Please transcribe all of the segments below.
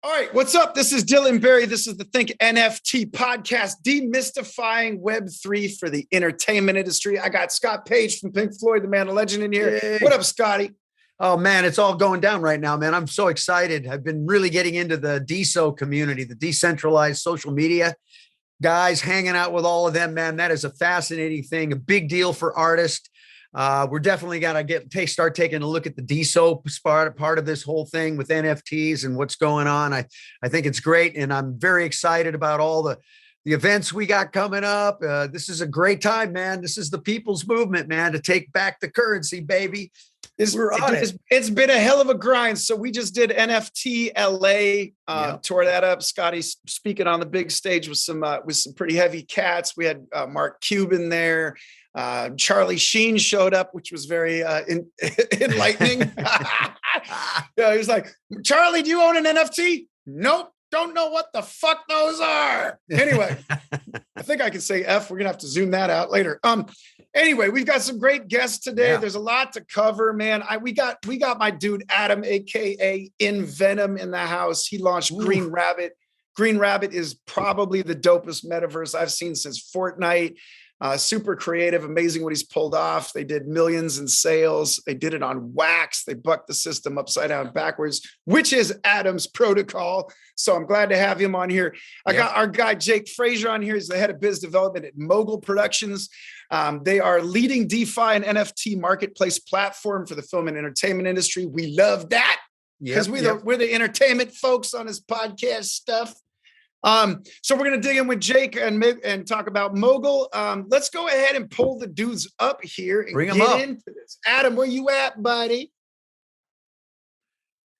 All right, what's up? This is Dylan Berry. This is the Think NFT podcast, demystifying Web3 for the entertainment industry. I got Scott Page from Pink Floyd, the man, the legend in here. Yay. What up, Scotty? Oh, man, it's all going down right now, man. I'm so excited. I've been really getting into the DeSo community, the decentralized social media guys, hanging out with all of them, man. That is a fascinating thing, a big deal for artists. We're definitely got to start taking a look at the DeSo part of this whole thing with NFTs and what's going on. I think it's great, and I'm very excited about all the events we got coming up. This is a great time, man. This is the people's movement, man, to take back the currency, baby. It's been a hell of a grind. So we just did NFT LA, tore that up. Scotty's speaking on the big stage with some pretty heavy cats. We had Mark Cuban there. Charlie Sheen showed up, which was very enlightening. Yeah, he was like, Charlie, do you own an NFT? Nope. Don't know what the fuck those are. Anyway, I think I can say F. We're going to have to zoom that out later. Anyway, we've got some great guests today. Yeah. There's a lot to cover, man. We got my dude, Adam, AKA InVenom, in the house. He launched Green Rabbit. Green Rabbit is probably the dopest metaverse I've seen since Fortnite. Super creative, amazing what he's pulled off. They did millions in sales. They did it on wax. They bucked the system upside down backwards, which is Adam's protocol. So I'm glad to have him on here. I got our guy, Jake Fraser, on here. He's the head of biz development at Mogul Productions. They are leading DeFi and NFT marketplace platform for the film and entertainment industry. We love that because we're the entertainment folks on this podcast stuff. So we're going to dig in with Jake and talk about Mogul. Let's go ahead and pull the dudes up here and get into this. Adam, where you at, buddy?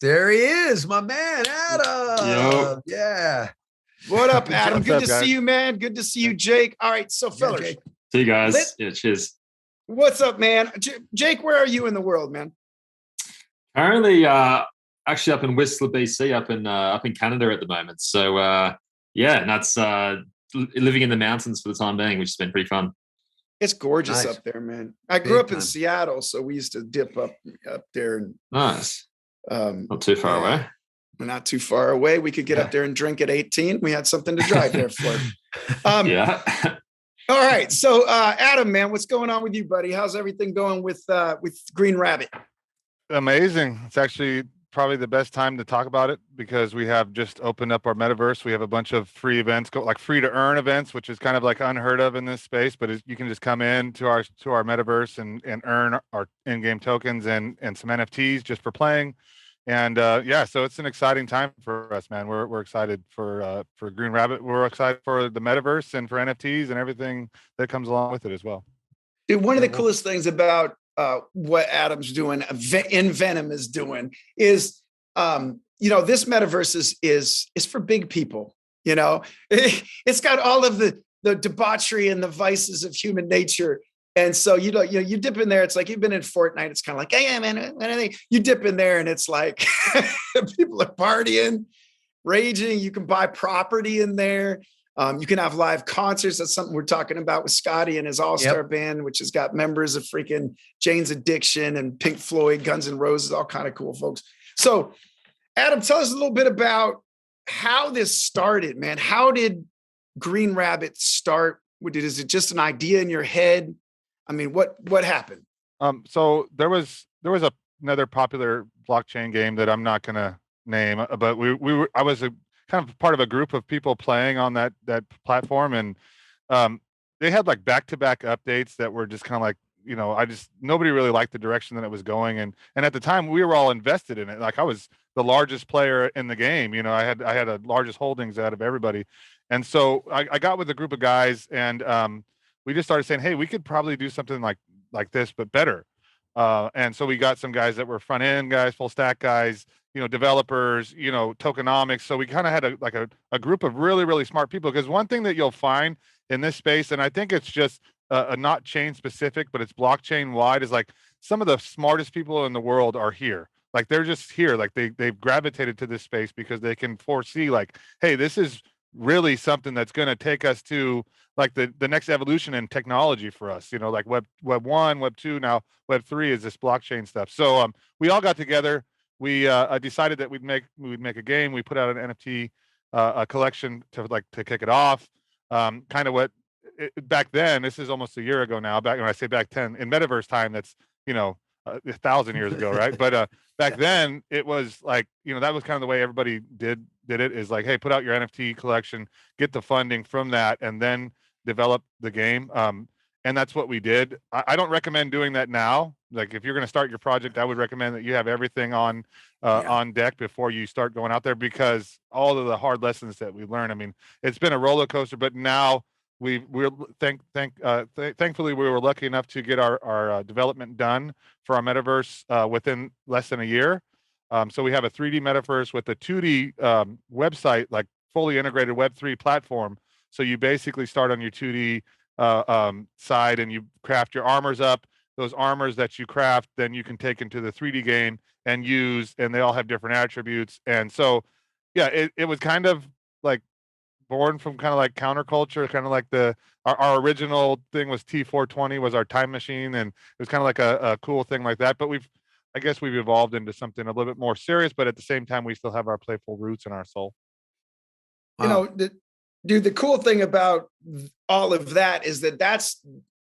There he is, my man, Adam. Yo. Yeah. What up, Adam? Good to see you, man. Good to see you, Jake. All right, so fellas. See you guys. Cheers. What's up, man? Jake, where are you in the world, man? Currently, actually up in Whistler, BC, up in Canada at the moment. So, that's living in the mountains for the time being, which has been pretty fun. It's gorgeous up there, man. I grew up in Seattle, so we used to dip up there. And, nice. Not too far away. Not too far away. We could get up there and drink at 18. We had something to drive there for. Yeah. All right. So, Adam, man, what's going on with you, buddy? How's everything going with Green Rabbit? Amazing. It's actually probably the best time to talk about it because we have just opened up our metaverse. We have a bunch of free events, like free to earn events, which is kind of like unheard of in this space, but you can just come in to our metaverse and earn our in-game tokens and some NFTs just for playing. And so it's an exciting time for us, man. We're excited for Green Rabbit. We're excited for the metaverse and for NFTs and everything that comes along with it as well. Dude, one of the coolest things about what Adam's doing, InVenom is doing, is this metaverse is for big people. It's got all of the debauchery and the vices of human nature. And so you dip in there. It's like you've been in Fortnite. It's kind of like, hey man, you dip in there and it's like people are partying, raging. You can buy property in there. You can have live concerts. That's something we're talking about with Scotty and his all-star band, which has got members of freaking Jane's Addiction and Pink Floyd, Guns N' Roses, all kind of cool folks. So, Adam, tell us a little bit about how this started, man. How did Green Rabbit start? Is it just an idea in your head? I mean, what happened? So there was another popular blockchain game that I'm not going to name, but I was kind of part of a group of people playing on that platform, and they had like back-to-back updates that were just kind of like, nobody really liked the direction that it was going, and at the time we were all invested in it. Like I was the largest player in the game, I had the largest holdings out of everybody, and so I got with a group of guys, and we just started saying, hey, we could probably do something like this but better, and so we got some guys that were front end guys, full stack guys, developers, tokenomics. So we kind of had a group of really, really smart people, because one thing that you'll find in this space, and I think it's just a not chain specific, but it's blockchain wide, is like some of the smartest people in the world are here. Like they're just here. Like they've gravitated to this space because they can foresee like, hey, this is really something that's going to take us to like the next evolution in technology for us, like web 1, web 2, now web 3 is this blockchain stuff. So we all got together. we decided that we'd make a game. We put out an NFT a collection to kick it off. Kind of what back then. This is almost a year ago now. Back when I say back 10 in metaverse time, that's 1,000 years ago, right? But back then it was like that was kind of the way everybody did it. Is like, hey, put out your NFT collection, get the funding from that, and then develop the game. And that's what we did. I don't recommend doing that now. Like if you're going to start your project, I would recommend that you have everything on deck before you start going out there, because all of the hard lessons that we learned. I mean, it's been a roller coaster, but now thankfully we were lucky enough to get our development done for our metaverse within less than a year. So we have a 3D metaverse with a 2D website, like fully integrated Web3 platform. So you basically start on your 2D side and you craft your armors up. Those armors that you craft, then you can take into the 3D game and use, and they all have different attributes. And so, yeah, it was kind of like born from kind of like counterculture, kind of like our original thing was T420 was our time machine, and it was kind of like a cool thing like that. But I guess we've evolved into something a little bit more serious, but at the same time, we still have our playful roots in our soul. Dude, the cool thing about all of that is that's,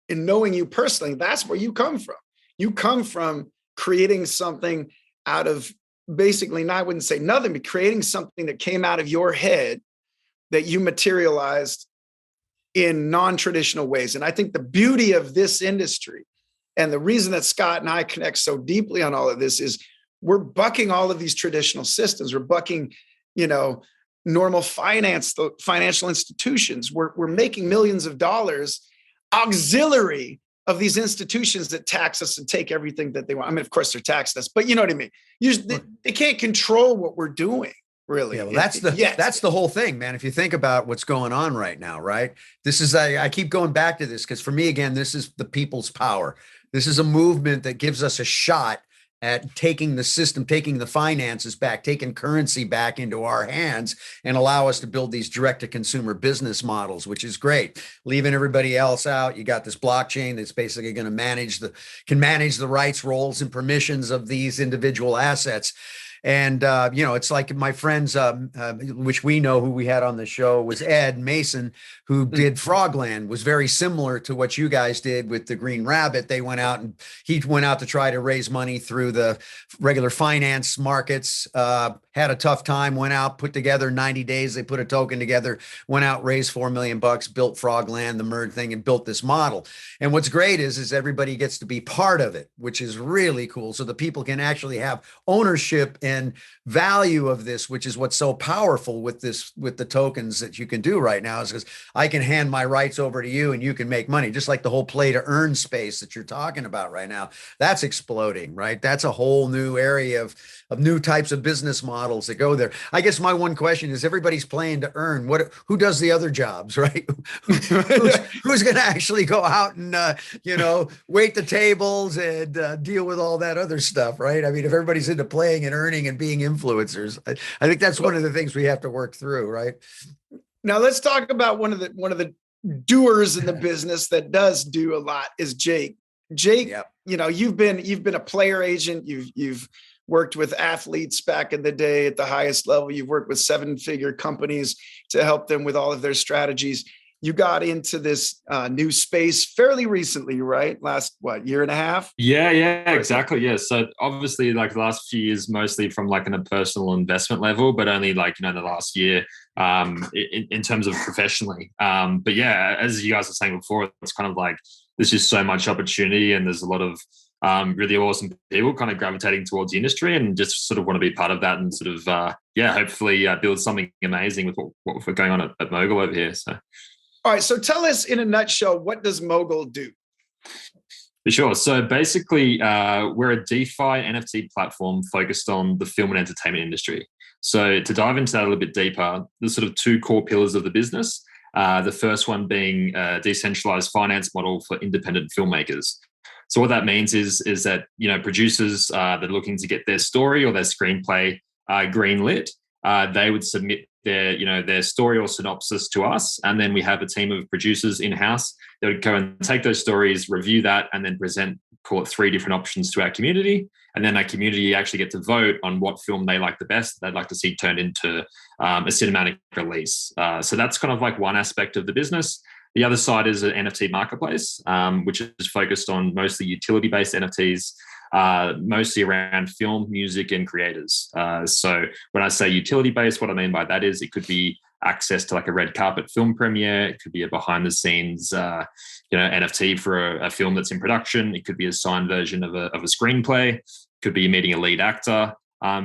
in knowing you personally, that's where you come from. You come from creating something out of basically, I wouldn't say nothing, but creating something that came out of your head that you materialized in non-traditional ways. And I think the beauty of this industry and the reason that Scott and I connect so deeply on all of this is we're bucking all of these traditional systems. We're bucking, normal financial institutions. We're making millions of dollars auxiliary of these institutions that tax us and take everything that they want. I mean, of course, they're taxing us, but you know what I mean? They can't control what we're doing, really. Yeah, well, that's the whole thing, man. If you think about what's going on right now, right? This is, I keep going back to this because for me, again, this is the people's power. This is a movement that gives us a shot at taking the system, taking the finances back, taking currency back into our hands and allow us to build these direct-to-consumer business models, which is great. Leaving everybody else out, you got this blockchain that's basically going to can manage the rights, roles, and permissions of these individual assets. And, it's like my friends, which we know who we had on the show was Ed Mason, who did Frogland, was very similar to what you guys did with the Green Rabbit. He went out to try to raise money through the regular finance markets, had a tough time, went out, put together 90 days. They put a token together, went out, raised $4 million, built Frogland, the merge thing, and built this model. And what's great is everybody gets to be part of it, which is really cool. So the people can actually have ownership and value of this, which is what's so powerful with the tokens that you can do right now, is because I can hand my rights over to you and you can make money, just like the whole play to earn space that you're talking about right now. That's exploding, right? That's a whole new area of new types of business models that go there. I guess my one question is, everybody's playing to earn. Who does the other jobs, right? who's going to actually go out and wait the tables and deal with all that other stuff, right? I mean, if everybody's into playing and earning and being influencers, I think that's one of the things we have to work through, right? Now let's talk about one of the doers in the business that does do a lot is Jake. Jake, yep. You've been a player agent. You've worked with athletes back in the day at the highest level. You've worked with 7-figure companies to help them with all of their strategies. You got into this new space fairly recently, right? Last, year and a half? Yeah, exactly. Yeah. So obviously like the last few years, mostly from like in a personal investment level, but only like, in the last year in terms of professionally. But yeah, as you guys were saying before, it's kind of like, there's just so much opportunity and there's a lot of really awesome people kind of gravitating towards the industry and just sort of want to be part of that and sort of, hopefully build something amazing with what we're going on at Mogul over here. So. All right. So tell us in a nutshell, what does Mogul do? For sure. So basically, we're a DeFi NFT platform focused on the film and entertainment industry. So to dive into that a little bit deeper, there's sort of 2 core pillars of the business. The first one being a decentralized finance model for independent filmmakers. So what that means is that, producers that are looking to get their story or their screenplay greenlit, they would submit their story or synopsis to us. And then we have a team of producers in-house that would go and take those stories, review that, and then present call it 3 different options to our community. And then our community actually get to vote on what film they like the best, they'd like to see turned into a cinematic release. So that's kind of like one aspect of the business. The other side is an NFT marketplace, which is focused on mostly utility-based NFTs, mostly around film, music, and creators. So when I say utility-based, what I mean by that is it could be access to like a red carpet film premiere. It could be a behind-the-scenes, NFT for a film that's in production. It could be a signed version of a screenplay. It could be meeting a lead actor.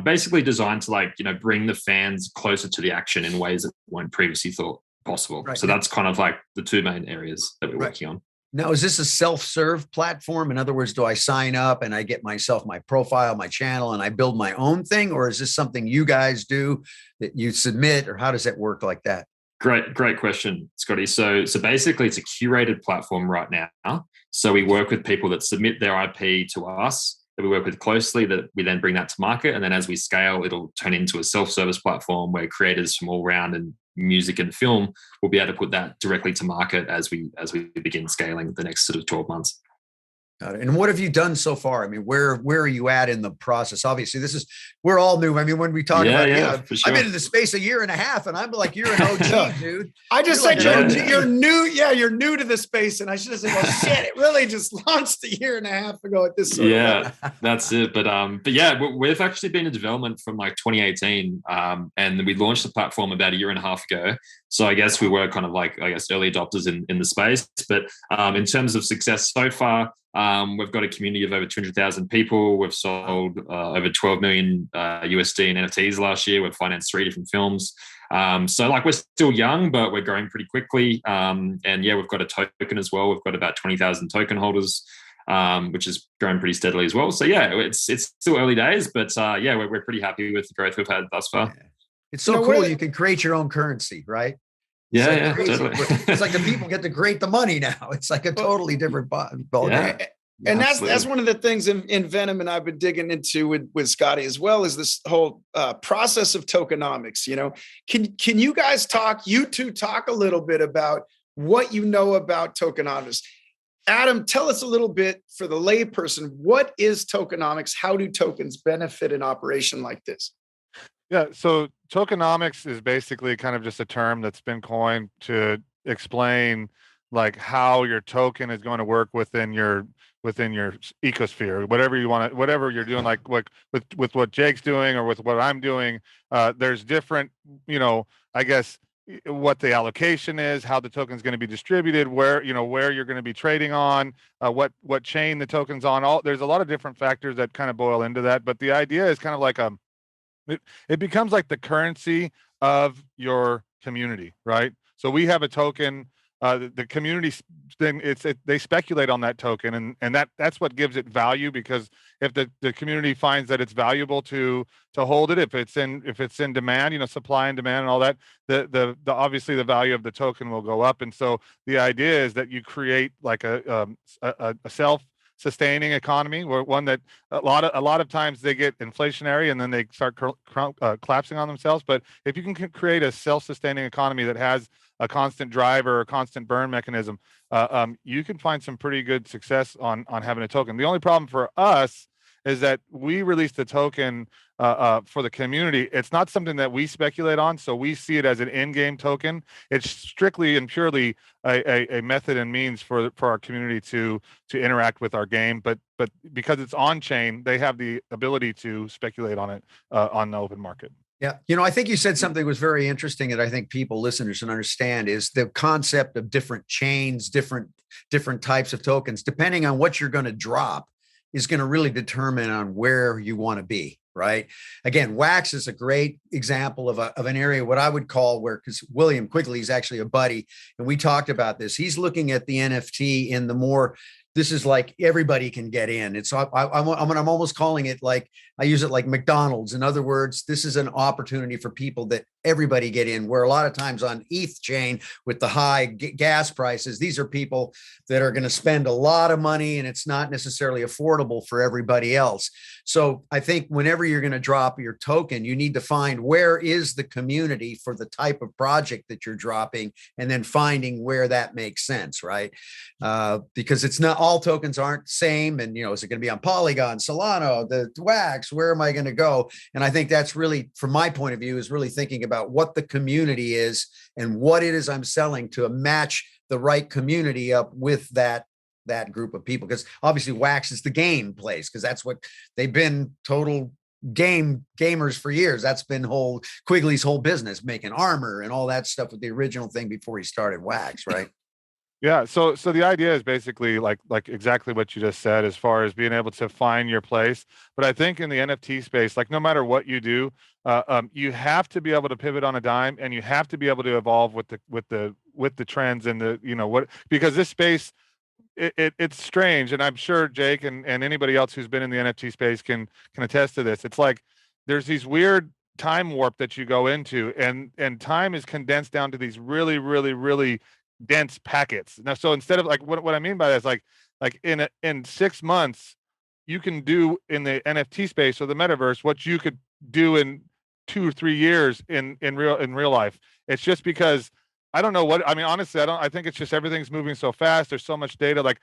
Basically designed to bring the fans closer to the action in ways that weren't previously thought possible. Right. So that's kind of like the 2 main areas that we're working on. Now, is this a self-serve platform? In other words, do I sign up and I get myself my profile, my channel, and I build my own thing? Or is this something you guys do that you submit, or how does that work like that? Great question, Scotty. So basically it's a curated platform right now. So we work with people that submit their IP to us, that we work with closely, that we then bring that to market. And then as we scale, it'll turn into a self-service platform where creators from all around and music and film will be able to put that directly to market as we begin scaling the next sort of 12 months. Got it. And what have you done so far? I mean, where are you at in the process? Obviously, we're all new. I mean, when we talk about, sure. I've been in the space a year and a half, and I'm like, you're an OG, dude. I just said you're new. Yeah, you're new to the space, and I should have said, well, shit, it really just launched a year and a half ago at this. That's it. But yeah, we've actually been in development from like 2018, and we launched the platform about a year and a half ago. So I guess we were kind of like, early adopters in the space. But in terms of success so far, we've got a community of over 200,000 people. We've sold over 12 million USD in NFTs last year. We've financed 3 different films. So we're still young, but we're growing pretty quickly. And yeah, we've got a token as well. We've got about 20,000 token holders, which is growing pretty steadily as well. So yeah, it's still early days, but yeah, we're pretty happy with the growth we've had thus far. Yeah. It's so cool. You can create your own currency, right? Yeah, totally. It's like the people get to create the money now. It's like a totally different ball. Yeah. And that's one of the things in Venom, and I've been digging into with Scotty as well, is this whole process of tokenomics. Can you guys talk a little bit about what you know about tokenomics? Adam, tell us a little bit for the layperson. What is tokenomics? How do tokens benefit an operation like this? Yeah, so tokenomics is basically kind of just a term that's been coined to explain like how your token is going to work within your ecosphere, whatever you want to, whatever you're doing, like with what Jake's doing or with what I'm doing. There's different, I guess what the allocation is, how the token is going to be distributed, where you're going to be trading on, what chain the token's on. There's a lot of different factors that kind of boil into that, but the idea is kind of like it becomes like the currency of your community, right? So we have a token, the community thing, they speculate on that token, and that's what gives it value, because if the community finds that it's valuable to hold it, if it's in demand, supply and demand and all that, the obviously the value of the token will go up. And so the idea is that you create like a self-sustaining economy, where one that a lot of times they get inflationary and then they start collapsing on themselves. But if you can create a self-sustaining economy that has a constant drive or a constant burn mechanism, you can find some pretty good success on having a token. The only problem for us is that we released the token for the community. It's not something that we speculate on, so we see it as an in-game token. It's strictly and purely a method and means for our community to interact with our game. But because it's on chain, they have the ability to speculate on it on the open market. Yeah. I think you said something was very interesting that I think listeners should understand, is the concept of different chains, different types of tokens, depending on what you're going to drop, is going to really determine on where you want to be, right? Again, Wax is a great example of an area, what I would call because William Quigley is actually a buddy, and we talked about this. He's looking at the NFT in the more, this is like everybody can get in. It's I'm almost calling it like, I use it like McDonald's. In other words, this is an opportunity for people that everybody get in, where a lot of times on ETH chain with the high gas prices, these are people that are going to spend a lot of money and it's not necessarily affordable for everybody else. So I think whenever you're going to drop your token, you need to find where is the community for the type of project that you're dropping, and then finding where that makes sense, right? Because it's not, all tokens aren't the same. And, is it going to be on Polygon, Solana, the Wax? Where am I going to go? And I think that's really, from my point of view, is really thinking about what the community is and what it is I'm selling to match the right community up with that group of people. Because obviously Wax is the game place, because that's what they've been, total gamers for years. That's been Quigley's whole business, making armor and all that stuff with the original thing before he started Wax, right? Yeah. So the idea is basically like exactly what you just said, as far as being able to find your place. But I think in the NFT space, like no matter what you do, you have to be able to pivot on a dime, and you have to be able to evolve with the trends and because this space, it's strange. And I'm sure Jake and anybody else who's been in the NFT space can attest to this. It's like there's these weird time warp that you go into, and time is condensed down to these really, really, really dense packets. Now, so instead of like what I mean by that is like in 6 months, you can do in the NFT space or the metaverse what you could do in 2 or 3 years in real life. It's just because I don't know what I mean. Honestly, I think it's just everything's moving so fast. There's so much data. Like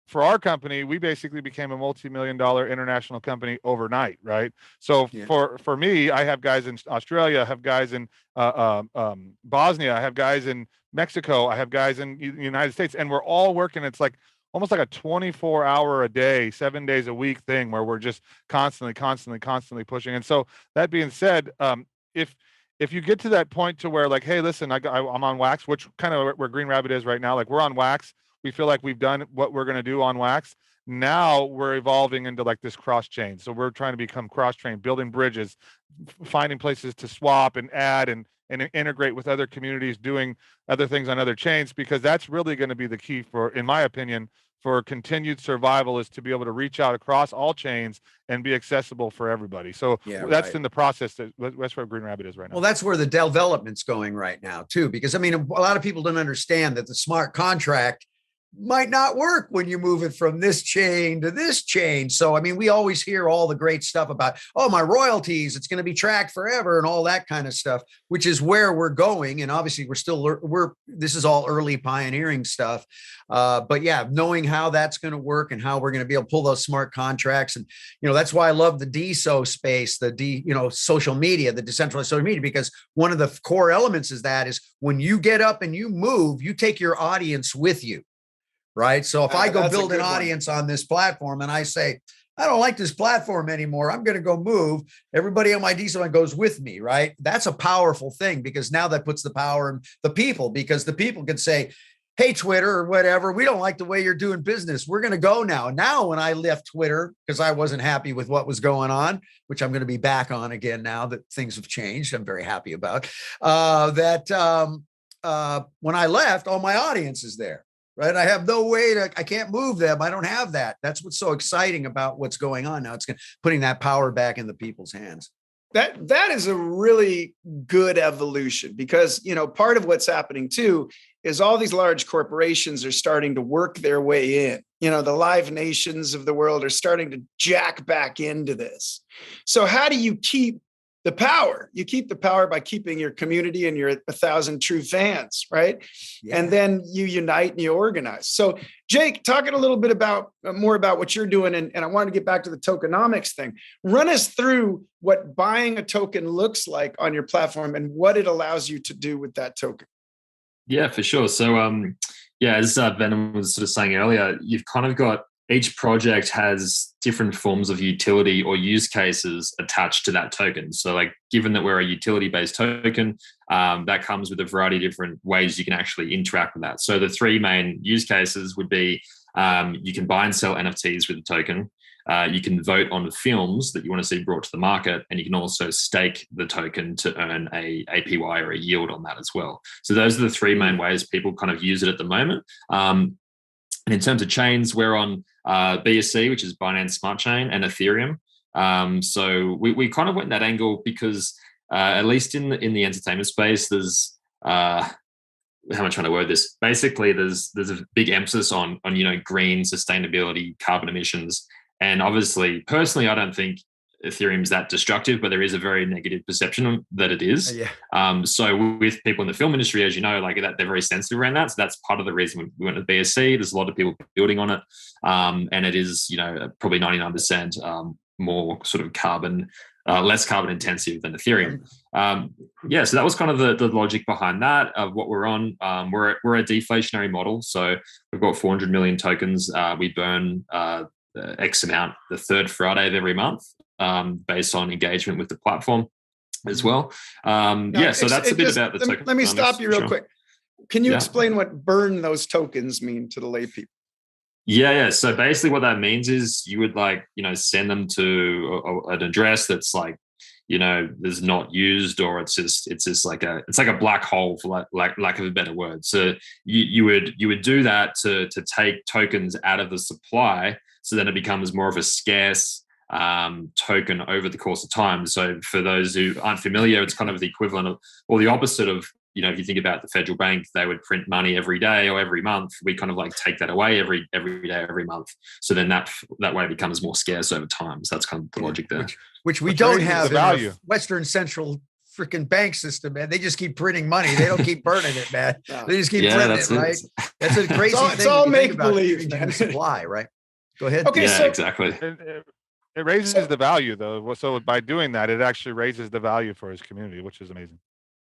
for our company, we basically became a multi-million-dollar international company overnight, right? So yeah. For me, I have guys in Australia, I have guys in Bosnia, I have guys in Mexico, I have guys in the United States, and we're all working. It's like almost like a 24-hour a day, 7 days a week thing where we're just constantly pushing. And so that being said, if you get to that point to where like, hey, listen, I'm on Wax, which kind of where Green Rabbit is right now. Like we're on Wax. We feel like we've done what we're going to do on Wax. Now we're evolving into like this cross chain. So we're trying to become cross chain, building bridges, finding places to swap and add and integrate with other communities, doing other things on other chains, because that's really going to be the key for, in my opinion, for continued survival, is to be able to reach out across all chains and be accessible for everybody. So that's right. In the process. That's where Green Rabbit is right now. Well, that's where the development's going right now too, because I mean, a lot of people don't understand that the smart contract might not work when you move it from this chain to this chain. So, I mean, we always hear all the great stuff about, oh, my royalties, it's going to be tracked forever and all that kind of stuff, which is where we're going. And obviously this is all early pioneering stuff. But yeah, knowing how that's going to work and how we're going to be able to pull those smart contracts. And, that's why I love the DSO space, social media, the decentralized social media, because one of the core elements is when you get up and you move, you take your audience with you. Right. So if I go build an audience on this platform and I say, I don't like this platform anymore, I'm going to go move, everybody on my DSO goes with me. Right. That's a powerful thing, because now that puts the power in the people, because the people can say, hey, Twitter or whatever, we don't like the way you're doing business. We're going to go now. Now, when I left Twitter, because I wasn't happy with what was going on, which I'm going to be back on again now that things have changed, I'm very happy about when I left, all my audience is there. Right. I have no way I can't move them. I don't have that. That's what's so exciting about what's going on now. It's putting that power back in the people's hands. That is a really good evolution, because, part of what's happening too is all these large corporations are starting to work their way in. The Live Nations of the world are starting to jack back into this. So how do you keep the power? You keep the power by keeping your community and your 1,000 true fans, right? Yeah. And then you unite and you organize. So Jake, talking a little bit more about what you're doing, and I wanted to get back to the tokenomics thing. Run us through what buying a token looks like on your platform and what it allows you to do with that token. Yeah, for sure. So as Venom was sort of saying earlier, you've kind of got, each project has different forms of utility or use cases attached to that token. So like, given that we're a utility-based token, that comes with a variety of different ways you can actually interact with that. So the three main use cases would be, you can buy and sell NFTs with the token. You can vote on films that you want to see brought to the market, and you can also stake the token to earn a APY or a yield on that as well. So those are the three main ways people kind of use it at the moment. And in terms of chains, we're on BSC, which is Binance Smart Chain, and Ethereum. So we kind of went that angle because at least in the entertainment space, there's how am I trying to word this? Basically, there's a big emphasis on green sustainability, carbon emissions, and obviously, personally, I don't think Ethereum's that destructive, but there is a very negative perception that it is. Yeah. So with people in the film industry, as you know, like that, they're very sensitive around that. So that's part of the reason we went to BSC. There's a lot of people building on it, and it is probably 99% more sort of carbon. Less carbon intensive than Ethereum. So that was kind of the logic behind that of what we're on. We're a deflationary model. So we've got 400 million tokens. We burn X amount the third Friday of every month based on engagement with the platform as well. So that's a bit about the token. Let me stop you real quick. Can you explain what burn those tokens mean to the lay people? Yeah. So basically what that means is you would send them to an address that's there's not used, or it's just like a black hole, for lack of a better word. So you would do that to take tokens out of the supply, so then it becomes more of a scarce token over the course of time. So for those who aren't familiar, it's kind of the equivalent of, or the opposite of, if you think about the federal bank, they would print money every day or every month. We kind of take that away every day, every month. So then that way it becomes more scarce over time. So that's kind of the logic there. Which we don't have in our Western Central freaking bank system, man. They just keep printing money. They don't keep burning it, man. They just keep printing it, right? That's a crazy thing. It's all make believe, man. Supply, right? Go ahead. Okay, so exactly. It raises the value, though. So by doing that, it actually raises the value for his community, which is amazing.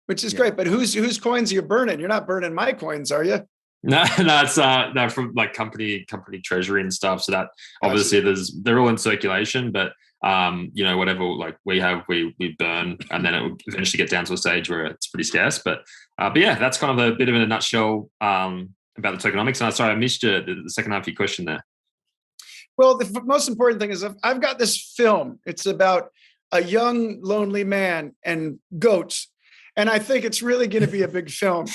Which is great, but whose coins are you burning? You're not burning my coins, are you? No, it's no, from company treasury and stuff. So that obviously they're all in circulation, but whatever we have, we burn, and then it will eventually get down to a stage where it's pretty scarce. But yeah, that's kind of a bit of in a nutshell about the tokenomics. And sorry, I missed the second half of your question there. Well, the most important thing is I've got this film. It's about a young lonely man and goats. And I think it's really going to be a big film.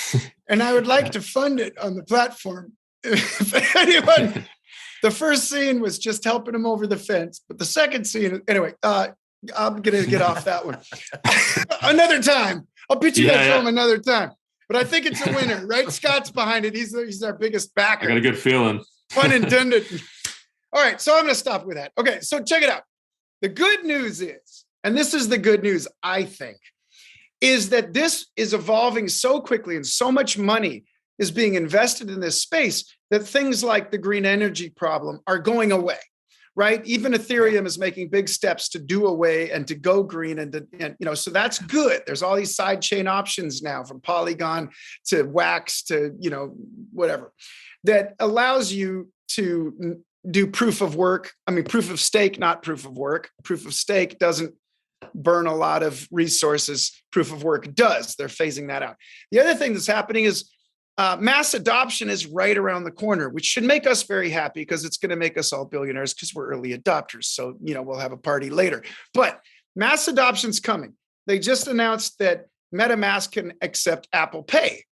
And I would like to fund it on the platform. If anyone, the first scene was just helping him over the fence. But the second scene, anyway, I'm going to get off that one. Another time. I'll pitch you that film another time. But I think it's a winner, right? Scott's behind it. He's our biggest backer. I got a good feeling. Pun intended. All right, so I'm going to stop with that. Okay, so check it out. The good news is, and this is the good news, I think, is that this is evolving so quickly and so much money is being invested in this space that things like the green energy problem are going away, right? Even Ethereum is making big steps to do away and to go green and so that's good. There's all these side chain options now, from Polygon to Wax to, whatever, that allows you to do proof of stake, not proof of work. Proof of stake doesn't burn a lot of resources. Proof of work does. They're phasing that out. The other thing that's happening is mass adoption is right around the corner, which should make us very happy because it's going to make us all billionaires because we're early adopters. So, we'll have a party later. But mass adoption's coming. They just announced that MetaMask can accept Apple Pay,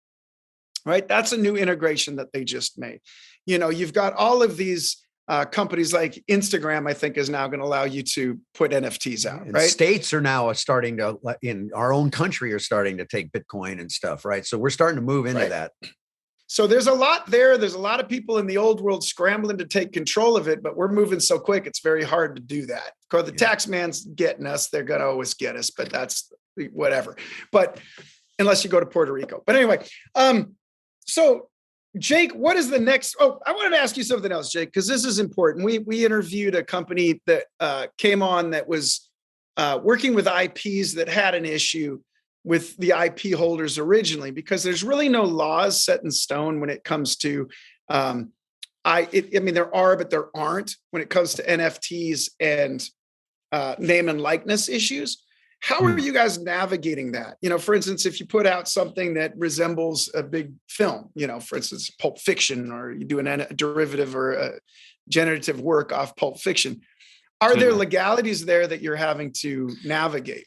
right? That's a new integration that they just made. You've got all of these companies like Instagram, I think, is now going to allow you to put NFTs out, and right? States are now starting to, in our own country, are starting to take Bitcoin and stuff, right? So we're starting to move into that. So there's a lot there. There's a lot of people in the old world scrambling to take control of it, but we're moving so quick, it's very hard to do that. Because the tax man's getting us, they're going to always get us, but that's whatever. But unless you go to Puerto Rico. But anyway, so Jake, what is the next? Oh, I wanted to ask you something else, Jake, because this is important. We interviewed a company that came on that was working with IPs that had an issue with the IP holders originally, because there's really no laws set in stone when it comes to, there are, but there aren't when it comes to NFTs and name and likeness issues. How are you guys navigating that? For instance, if you put out something that resembles a big film, for instance, Pulp Fiction, or you do a derivative or a generative work off Pulp Fiction, are there legalities there that you're having to navigate?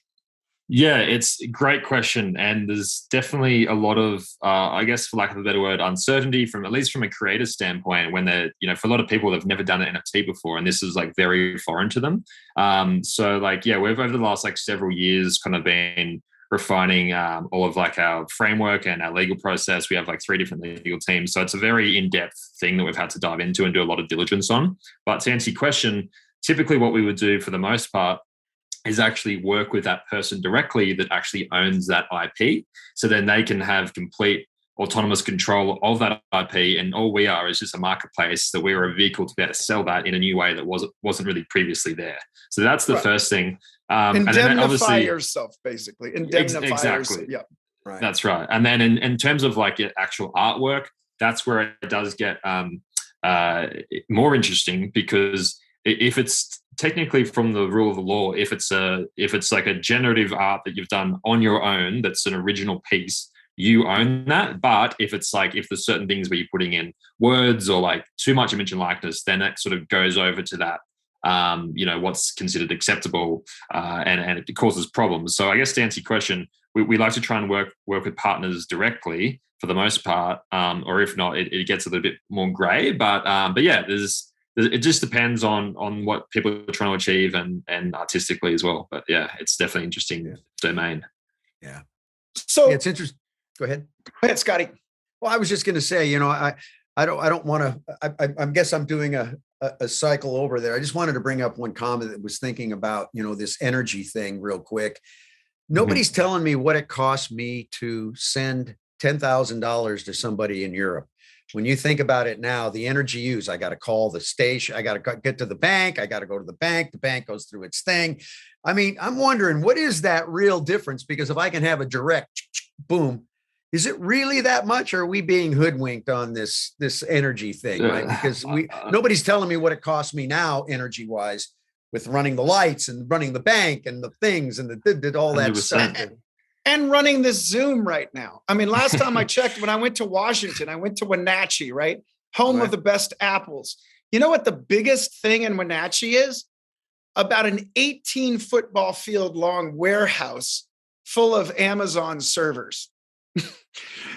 Yeah, it's a great question. And there's definitely a lot of, I guess, for lack of a better word, uncertainty at least from a creator standpoint, when they're, for a lot of people, they've never done an NFT before, and this is very foreign to them. We've over the last several years kind of been refining all of like our framework and our legal process. We have like 3 different legal teams. So it's a very in-depth thing that we've had to dive into and do a lot of diligence on. But to answer your question, typically what we would do for the most part is actually work with that person directly that actually owns that IP. So then they can have complete autonomous control of that IP, and all we are is just a marketplace that we're a vehicle to be able to sell that in a new way that wasn't really previously there. So that's the first thing. Indemnify yourself, basically. Indemnify exactly. yourself. Yeah, right. That's right. And then in terms of like actual artwork, that's where it does get more interesting, because if it's technically from the rule of the law, if it's like a generative art that you've done on your own, that's an original piece, you own that. But if there's certain things where you're putting in words or like too much image and likeness, then that sort of goes over to that, what's considered acceptable, and it causes problems. So I guess to answer your question, we like to try and work with partners directly for the most part, or if not, it gets a little bit more gray. But yeah, it just depends on what people are trying to achieve and artistically as well. But yeah, it's definitely interesting domain. Yeah. So it's interesting. Go ahead. Go ahead, Scotty. Well, I was just going to say, I don't want to, I guess I'm doing a cycle over there. I just wanted to bring up one comment that was thinking about, this energy thing real quick. Nobody's telling me what it costs me to send $10,000 to somebody in Europe. When you think about it now, the energy use, I got to call the station, I got to get to the bank, I got to go to the bank goes through its thing. I mean, I'm wondering, what is that real difference? Because if I can have a direct boom, is it really that much? Or are we being hoodwinked on this energy thing, right? Because nobody's telling me what it costs me now, energy wise, with running the lights and running the bank and the things and all that 100%. Stuff. And running this Zoom right now. I mean, last time I checked, when I went to Washington, I went to Wenatchee, right? Home of the best apples. You know what the biggest thing in Wenatchee is? About an 18 football field long warehouse full of Amazon servers.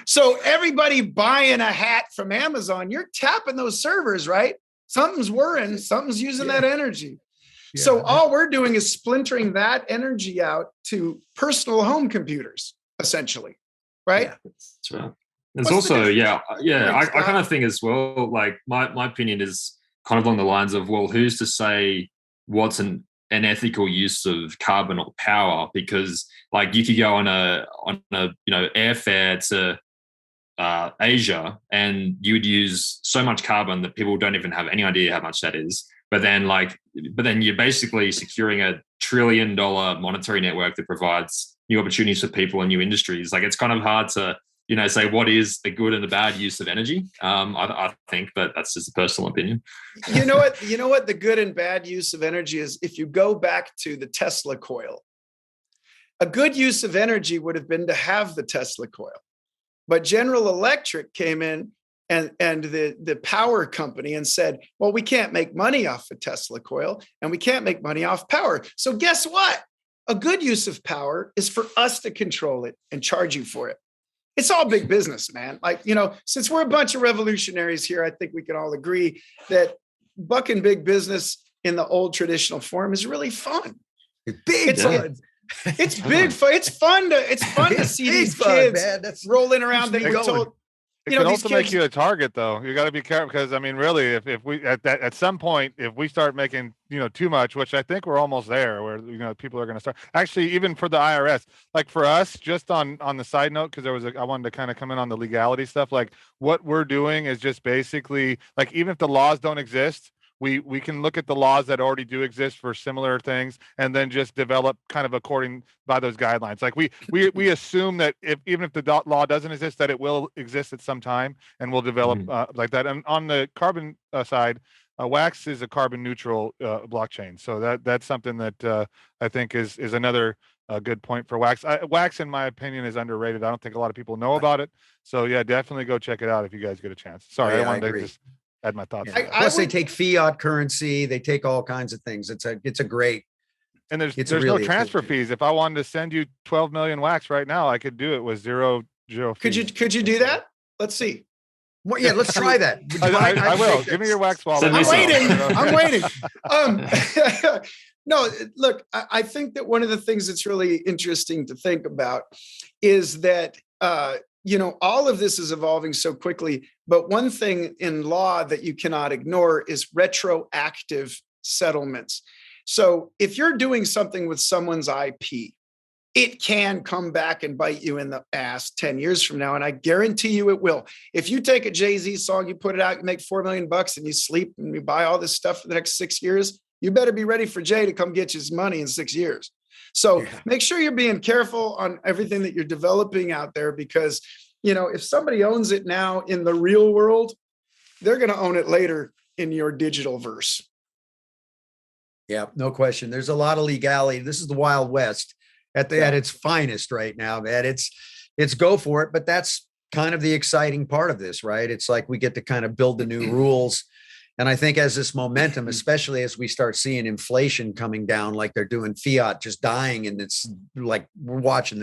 So everybody buying a hat from Amazon, you're tapping those servers, right? Something's whirring, something's using that energy. Yeah. So all we're doing is splintering that energy out to personal home computers, essentially, right? Yeah, that's right. There's also, I kind of think as well, like my opinion is kind of along the lines of, well, who's to say what's an ethical use of carbon or power? Because like you could go on a airfare to Asia, and you would use so much carbon that people don't even have any idea how much that is. But then you're basically securing $1 trillion monetary network that provides new opportunities for people and new industries. Like it's kind of hard to, say what is a good and a bad use of energy. I think, but that's just a personal opinion. You know what the good and bad use of energy is? If you go back to the Tesla coil, a good use of energy would have been to have the Tesla coil, but General Electric came in and the power company and said, well, we can't make money off a Tesla coil and we can't make money off power. So guess what? A good use of power is for us to control it and charge you for it. It's all big business, man. Like, since we're a bunch of revolutionaries here, I think we can all agree that bucking big business in the old traditional form is really fun. It's big fun. It's big fun. It's fun to see these kids That's rolling around. They were told, it can also make you a target, though. You got to be careful because, I mean, really, if we at some point, if we start making too much, which I think we're almost there, where people are going to start. Actually, even for the IRS, like for us, just on the side note, because I wanted to kind of come in on the legality stuff. Like what we're doing is just basically like, even if the laws don't exist, we can look at the laws that already do exist for similar things and then just develop kind of according by those guidelines. Like we assume that even if the law doesn't exist, that it will exist at some time and we'll develop like that. And on the carbon side, Wax is a carbon neutral blockchain. So that's something that I think is another good point for Wax. Wax, in my opinion, is underrated. I don't think a lot of people know about it. So yeah, definitely go check it out if you guys get a chance. Sorry, I wanted to just add my thoughts. Yeah. Plus, they take fiat currency. They take all kinds of things. It's a great. And there's really no transfer fees. If I wanted to send you 12 million Wax right now, I could do it with zero fees. Could you do that? Let's see. Well, yeah, let's try that. I will. Give me your Wax wallet. I'm waiting. No, look, I think that one of the things that's really interesting to think about is that, all of this is evolving so quickly. But one thing in law that you cannot ignore is retroactive settlements. So if you're doing something with someone's IP, it can come back and bite you in the ass 10 years from now. And I guarantee you it will. If you take a Jay-Z song, you put it out, you make $4 million and you sleep and you buy all this stuff for the next 6 years, you better be ready for Jay to come get you his money in 6 years. So make sure you're being careful on everything that you're developing out there, because, if somebody owns it now in the real world, they're going to own it later in your digital verse. Yeah, no question. There's a lot of legality. This is the Wild West at its finest right now, man. It's go for it, but that's kind of the exciting part of this, right? It's like we get to kind of build the new rules. And I think as this momentum, especially as we start seeing inflation coming down, like they're doing, fiat just dying, and it's like we're watching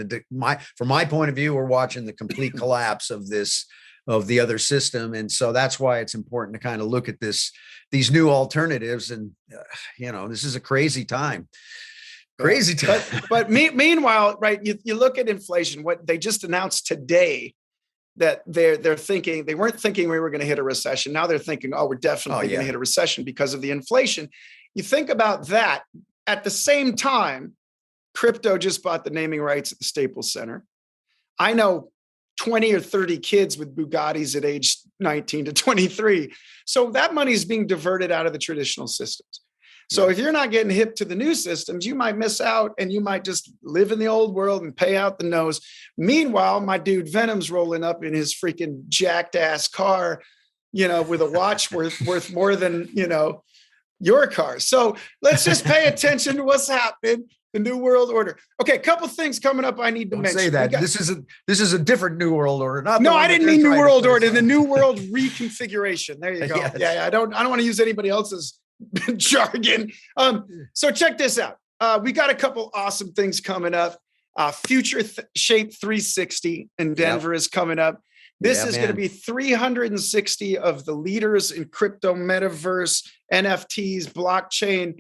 from my point of view, we're watching the complete collapse of the other system. And so that's why it's important to kind of look at these new alternatives. And this is a crazy time. Crazy time. But meanwhile, right, you look at inflation, what they just announced today, that they're thinking, they weren't thinking we were going to hit a recession. Now they're thinking, we're definitely going to hit a recession because of the inflation. You think about that. At the same time, crypto just bought the naming rights at the Staples Center. I know 20 or 30 kids with Bugattis at age 19 to 23. So that money is being diverted out of the traditional systems. So if you're not getting hip to the new systems, you might miss out, and you might just live in the old world and pay out the nose. Meanwhile, my dude Venom's rolling up in his freaking jacked ass car, with a watch worth more than, your car. So let's just pay attention to what's happening. The New World Order. Okay, a couple things coming up I need to mention. Say that. This is a different New World Order. No, I didn't mean New World Order. The New World reconfiguration. There you go. Yes. Yeah, I don't want to use anybody else's jargon. So check this out. We got a couple awesome things coming up. Future Shape 360 in Denver is coming up. This is going to be 360 of the leaders in crypto, metaverse, NFTs, blockchain.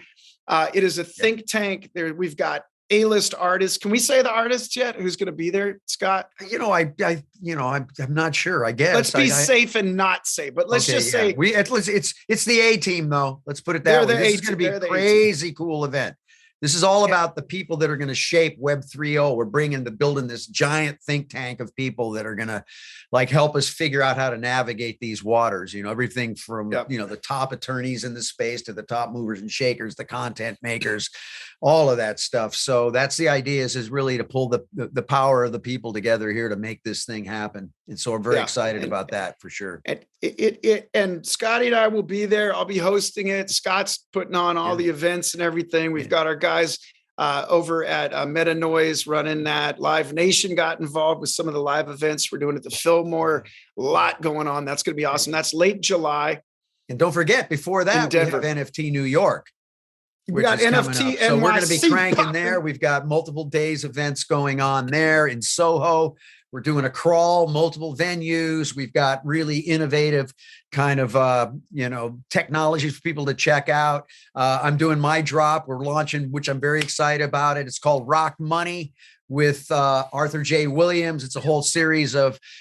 It is a think tank. There, we've got A-list artists. Can we say the artists yet? Who's going to be there, Scott? I'm not sure. I guess let's be safe and not say. But let's just say it's the A team though. Let's put it that way. This is going to be a crazy cool event. This is all about the people that are going to shape Web 3.0. We're building this giant think tank of people that are going to help us figure out how to navigate these waters. Everything from, the top attorneys in the space to the top movers and shakers, the content makers, all of that stuff. So that's the idea is really to pull the power of the people together here to make this thing happen. And so I'm very excited about that for sure. And Scotty and I will be there. I'll be hosting it. Scott's putting on all the events and everything. We've got our guys over at Meta Noise running that. Live Nation got involved with some of the live events we're doing at the Fillmore. A lot going on. That's going to be awesome. That's late July. And don't forget, before that, we have NFT New York. We got NFT, so we're going to be cranking there. We've got multiple days events going on there in Soho. We're doing a crawl, multiple venues. We've got really innovative kind of, technologies for people to check out. I'm doing my drop. We're launching, which I'm very excited about it. It's called Rock Money with Arthur J. Williams. It's a whole series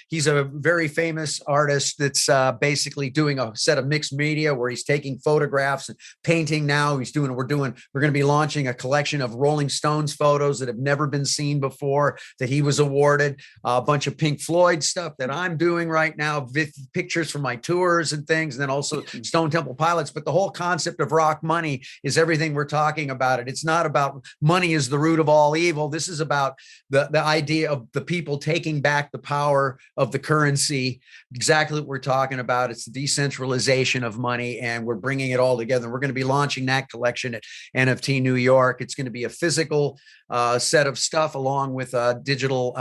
he's a very famous artist that's basically doing a set of mixed media where he's taking photographs and painting now. We're going to be launching a collection of Rolling Stones photos that have never been seen before that he was awarded, a bunch of Pink Floyd stuff that I'm doing right now, pictures from my tours and things, and then also Stone Temple Pilots. But the whole concept of Rock Money is everything we're talking about it. It's not about money is the root of all evil. This is about the idea of the people taking back the power of the currency, exactly what we're talking about. It's the decentralization of money, and we're bringing it all together. We're going to be launching that collection at NFT New York. It's going to be a physical set of stuff along with digital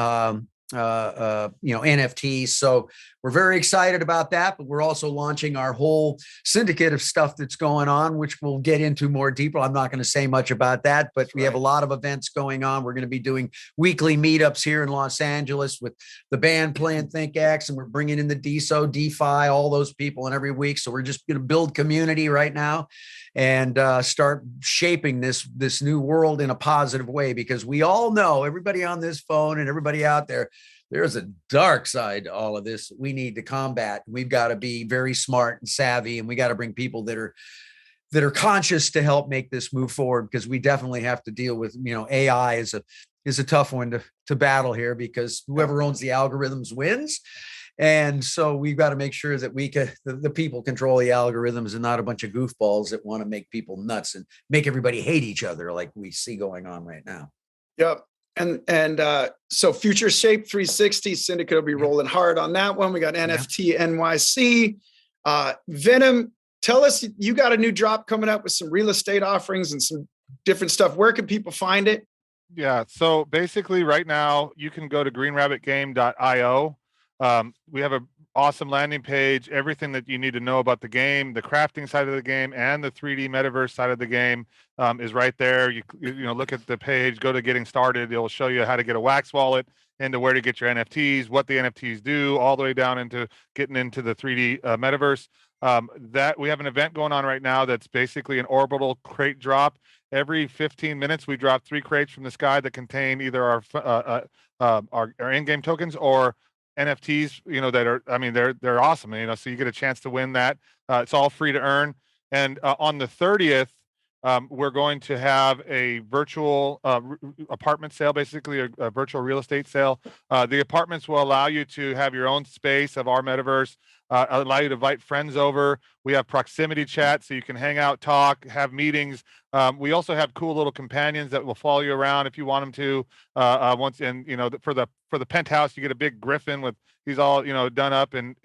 NFTs. So we're very excited about that, but we're also launching our whole syndicate of stuff that's going on, which we'll get into more deeper. I'm not going to say much about that, but we have a lot of events going on. We're going to be doing weekly meetups here in Los Angeles with the band playing ThinkX, and we're bringing in the DeFi, all those people in every week. So we're just going to build community right now. and start shaping this new world in a positive way, because we all know, everybody on this phone and everybody out there, there's a dark side to all of this we need to combat. We've got to be very smart and savvy, and we got to bring people that are conscious to help make this move forward, because we definitely have to deal with, AI is a tough one to battle here, because whoever owns the algorithms wins. And so we've got to make sure that the people control the algorithms and not a bunch of goofballs that want to make people nuts and make everybody hate each other like we see going on right now. Yep. And so Future Shape 360 Syndicate will be rolling hard on that one. We got NFT NYC. Venom, tell us, you got a new drop coming up with some real estate offerings and some different stuff. Where can people find it? Yeah. So basically right now you can go to greenrabbitgame.io. We have an awesome landing page, everything that you need to know about the game, the crafting side of the game, and the 3D metaverse side of the game is right there. You look at the page, go to getting started. It'll show you how to get a Wax wallet, into where to get your NFTs, what the NFTs do, all the way down into getting into the 3D metaverse. That we have an event going on right now that's basically an orbital crate drop. Every 15 minutes, we drop 3 crates from the sky that contain either our in-game tokens or NFTs, that are, they're awesome. So you get a chance to win that. It's all free to earn. And on the 30th, we're going to have a virtual apartment sale, basically a virtual real estate sale. The apartments will allow you to have your own space of our metaverse, allow you to invite friends over. We have proximity chat, so you can hang out, talk, have meetings. We also have cool little companions that will follow you around if you want them to. For the penthouse, you get a big griffin with, he's all done up, and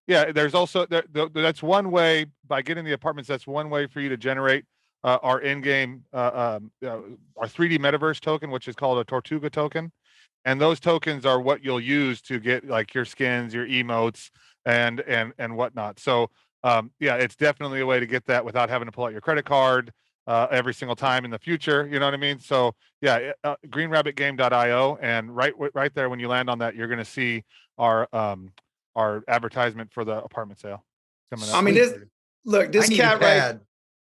there's also that's one way. By getting the apartments, that's one way for you to generate our in-game our 3D metaverse token, which is called a Tortuga token. And those tokens are what you'll use to get like your skins, your emotes, and whatnot. So it's definitely a way to get that without having to pull out your credit card every single time in the future. You know what I mean? So greenrabbitgame.io, and right there when you land on that, you're going to see our advertisement for the apartment sale coming up. I mean,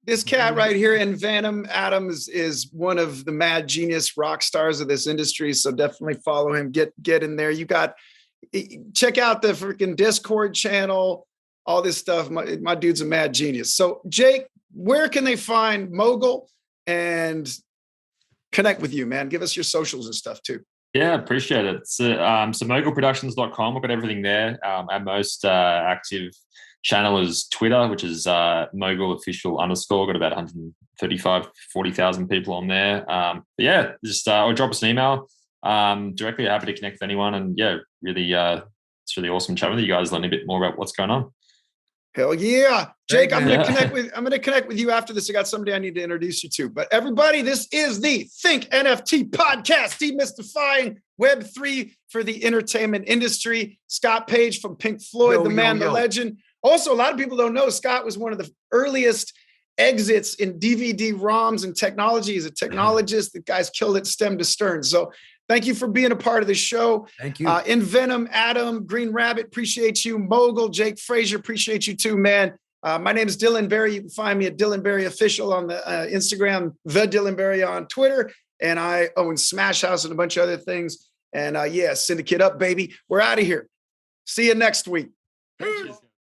this cat right here in Venom, Adam, is one of the mad genius rock stars of this industry. So definitely follow him. Get in there. Check out the freaking Discord channel, all this stuff. My dude's a mad genius. So Jake, where can they find Mogul and connect with you, man? Give us your socials and stuff too. Yeah, appreciate it. So mogulproductions.com. We've got everything there. Our most active channel is Twitter, which is mogulofficial_. Got about 135, 40,000 people on there. Or drop us an email directly. Happy to connect with anyone. And really, it's really awesome chatting with you guys, learning a bit more about what's going on. Hell yeah. Jake, I'm going to connect with you after this. I got somebody I need to introduce you to. But everybody, this is the Think NFT podcast, demystifying Web3 for the entertainment industry. Scott Page from Pink Floyd, the legend. Also, a lot of people don't know Scott was one of the earliest exits in DVD ROMs and technology. He's a technologist. The guy's killed it stem to stern. So thank you for being a part of the show. Thank you. In Venom, Adam, Green Rabbit, appreciate you. Mogul, Jake, Fraser, appreciate you too, man. My name is Dylan Berry. You can find me at Dylan Berry Official on the Instagram, the Dylan Berry on Twitter. And I own SmashHaus and a bunch of other things. And Syndicate up, baby. We're out of here. See you next week. Cheers.